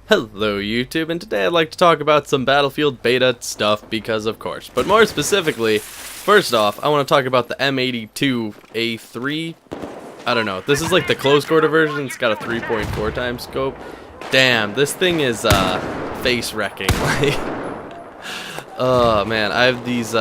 Hello YouTube, and today I'd like to talk about some Battlefield beta stuff because of course. But more specifically, first off, I want to talk about the M82A3. I don't know, this is like the close quarter version. It's got a 3.4 times scope. Damn, this thing is face wrecking. Oh man, I have these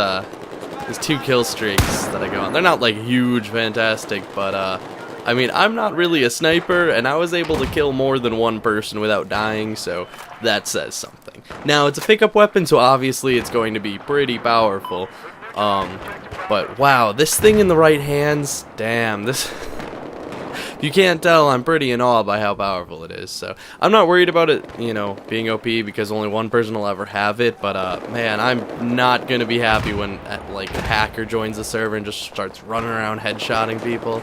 2 kill streaks that I go on. They're not like huge, fantastic, but I mean, I'm not really a sniper, and I was able to kill more than one person without dying, so that says something. Now, it's a pickup weapon, so obviously it's going to be pretty powerful. But wow, this thing in the right hands, damn, this... If you can't tell, I'm pretty in awe by how powerful it is, so I'm not worried about it, you know, being OP because only one person will ever have it, but man, I'm not gonna be happy when, like, a hacker joins the server and just starts running around headshotting people.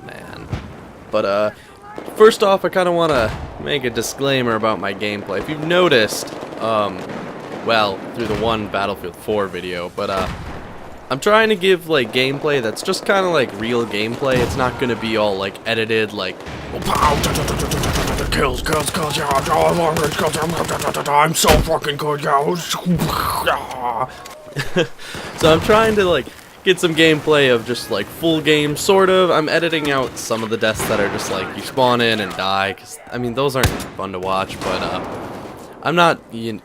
Man. But first off, I kind of want to make a disclaimer about my gameplay. If you've noticed, well, through the one Battlefield 4 video, but I'm trying to give like gameplay that's just kind of like real gameplay. It's not going to be all like edited, like kills, I'm so fucking good, so I'm trying to like get some gameplay of just like full game, sort of. I'm editing out some of the deaths that are just like you spawn in and die, because I mean those aren't fun to watch, but I'm not, you know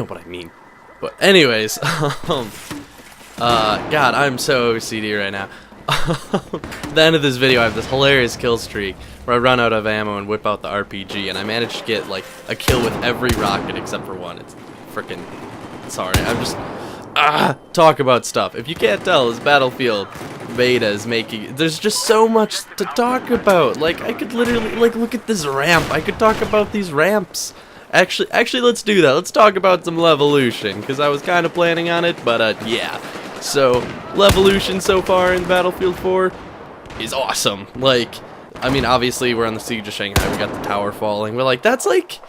what I mean. But anyways, God, I'm so OCD right now. At the end of this video I have this hilarious kill streak where I run out of ammo and whip out the RPG, and I managed to get like a kill with every rocket except for one. It's freaking, sorry, I'm just talk about stuff. If you can't tell, this Battlefield beta is making, there's just so much to talk about. Like, I could literally, like, look at this ramp. I could talk about these ramps. Actually, let's do that. Let's talk about some Levolution, because I was kind of planning on it, but, yeah. So, Levolution so far in Battlefield 4 is awesome. Like, I mean, obviously, we're on the Siege of Shanghai. We got the tower falling. But, like, that's, like...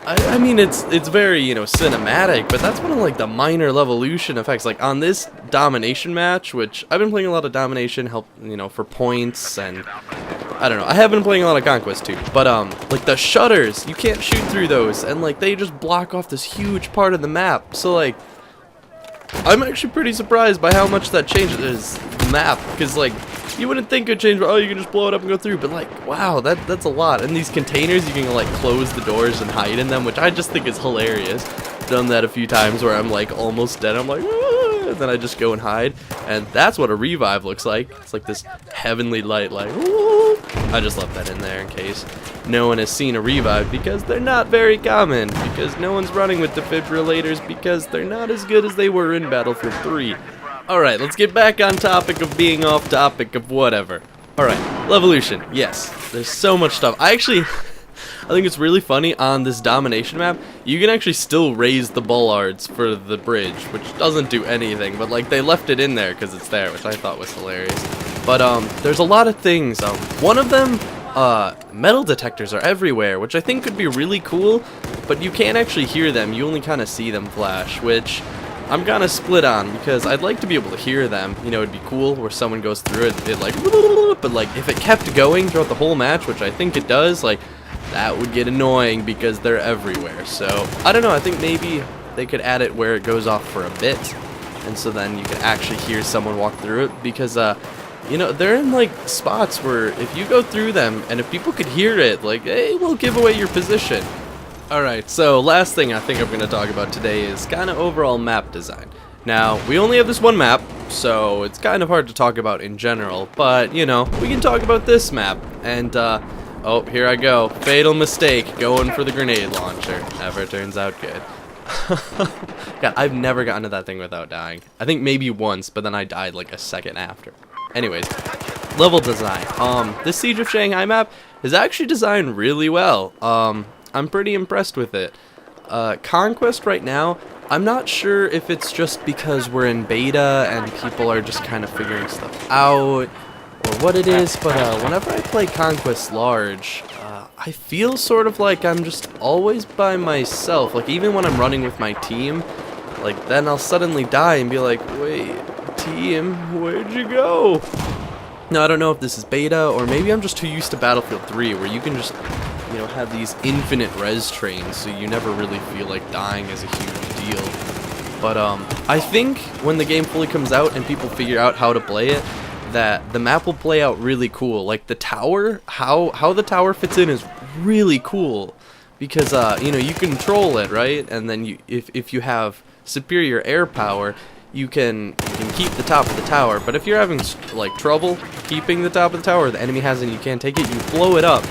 I mean, it's very, you know, cinematic, but that's one of, like, the minor Levolution effects. Like, on this domination match, which I've been playing a lot of domination, you know, for points, and I don't know. I have been playing a lot of Conquest, too. But, like, the shutters, you can't shoot through those, and, like, they just block off this huge part of the map. So, like, I'm actually pretty surprised by how much that changes the map, because, like, you wouldn't think it would change, but oh, you can just blow it up and go through, but like, wow, that's a lot. And these containers, you can like close the doors and hide in them, which I just think is hilarious. Done that a few times where I'm like almost dead, I'm like, ah, and then I just go and hide, and that's what a revive looks like. It's like this heavenly light, like, ooh. I just left that in there in case no one has seen a revive, because they're not very common, because no one's running with defibrillators, because they're not as good as they were in Battlefield 3. Alright, let's get back on topic of being off topic of whatever. Alright, Levolution, yes. There's so much stuff. I think it's really funny on this domination map, you can actually still raise the bollards for the bridge, which doesn't do anything, but like they left it in there because it's there, which I thought was hilarious. But there's a lot of things. One of them, metal detectors are everywhere, which I think could be really cool, but you can't actually hear them, you only kind of see them flash, which I'm kind of split on, because I'd like to be able to hear them. You know, it'd be cool where someone goes through it like, but like if it kept going throughout the whole match, which I think it does, like that would get annoying because they're everywhere. So I don't know, I think maybe they could add it where it goes off for a bit, and so then you can actually hear someone walk through it, because you know, they're in like spots where if you go through them and if people could hear it, like, hey, we'll give away your position. Alright, so last thing I think I'm going to talk about today is kind of overall map design. Now, we only have this one map, so it's kind of hard to talk about in general, but, you know, we can talk about this map, and, oh, here I go. Fatal mistake, going for the grenade launcher. Never turns out good. God, I've never gotten to that thing without dying. I think maybe once, but then I died like a second after. Anyways, level design. This Siege of Shanghai map is actually designed really well. I'm pretty impressed with it. Conquest right now, I'm not sure if it's just because we're in beta and people are just kind of figuring stuff out or what it is, but whenever I play Conquest large, I feel sort of like I'm just always by myself. Like even when I'm running with my team, like then I'll suddenly die and be like, wait, team, where'd you go? Now I don't know if this is beta or maybe I'm just too used to Battlefield 3 where you can just you know, have these infinite res trains, so you never really feel like dying is a huge deal. But I think when the game fully comes out and people figure out how to play it, that the map will play out really cool. Like the tower, how the tower fits in is really cool, because you know, you control it, right? And then if you have superior air power, you can keep the top of the tower. But if you're having like trouble keeping the top of the tower, the enemy has it and you can't take it, you blow it up,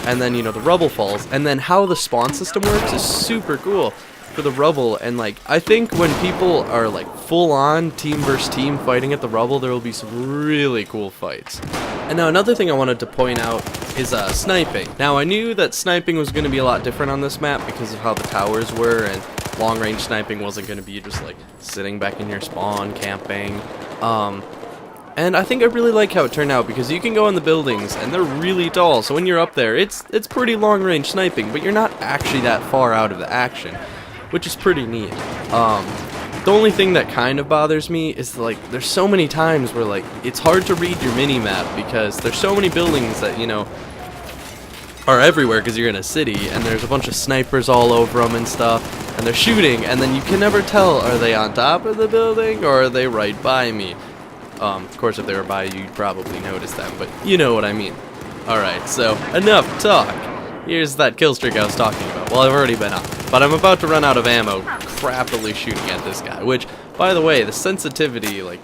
and then, you know, the rubble falls. And then how the spawn system works is super cool for the rubble. And like, I think when people are like full on team versus team fighting at the rubble, there will be some really cool fights. And now another thing I wanted to point out is sniping. Now I knew that sniping was going to be a lot different on this map because of how the towers were, and long range sniping wasn't going to be just like sitting back in your spawn camping. And I think I really like how it turned out, because you can go in the buildings and they're really tall, so when you're up there it's pretty long range sniping, but you're not actually that far out of the action, which is pretty neat. The only thing that kind of bothers me is like there's so many times where like it's hard to read your mini map, because there's so many buildings that, you know, are everywhere because you're in a city, and there's a bunch of snipers all over them and stuff, and they're shooting, and then you can never tell, are they on top of the building or are they right by me? Of course, if they were by you, you'd probably notice them, but you know what I mean. Alright, so enough talk. Here's that kill streak I was talking about. Well, I've already been up, but I'm about to run out of ammo crappily shooting at this guy, which, by the way, the sensitivity, like,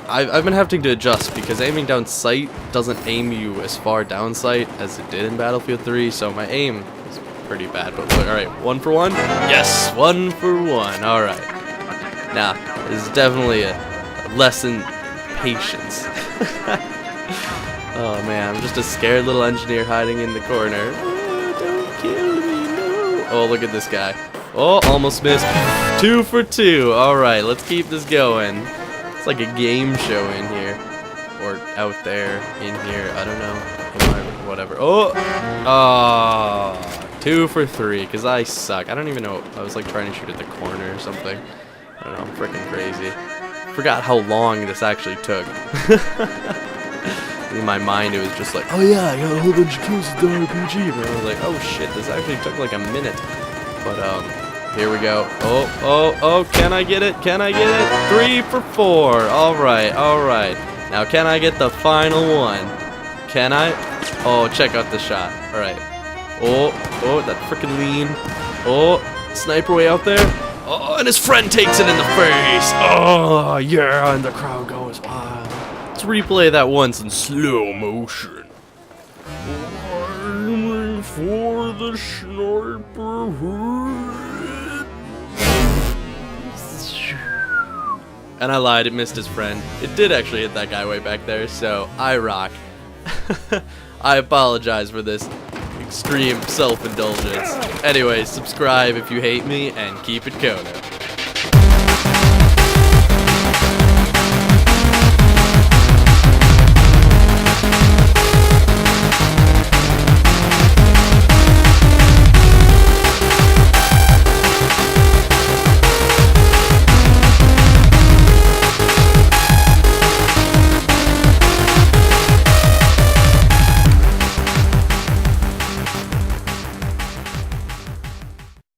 I've been having to adjust, because aiming down sight doesn't aim you as far down sight as it did in Battlefield 3, so my aim is pretty bad. But alright, 1 for 1? Yes, 1 for 1. Alright. Now, this is definitely a lesson in patience. Oh man, I'm just a scared little engineer hiding in the corner. Oh, don't kill me, no. Oh, look at this guy. Oh, almost missed. 2 for 2. Alright, let's keep this going. It's like a game show in here. Or out there, in here, I don't know. Whatever. Oh! 2 for 3, because I suck. I don't even know. I was like trying to shoot at the corner or something. I don't know, I'm freaking crazy. Forgot how long this actually took. In my mind, it was just like, oh yeah, I got a whole bunch of kills with the RPG. And I was like, oh shit, this actually took like a minute. But, here we go. Oh, can I get it? Can I get it? 3 for 4. Alright. Now, can I get the final one? Can I? Oh, check out the shot. Alright. Oh, that freaking lean. Oh, sniper way out there. Oh, and his friend takes it in the face. Oh, yeah, and the crowd goes wild. Let's replay that once in slow motion. I'm for the sniper. And I lied, it missed his friend. It did actually hit that guy way back there, so I rock. I apologize for this extreme self-indulgence. Anyway, subscribe if you hate me, and keep it Kono.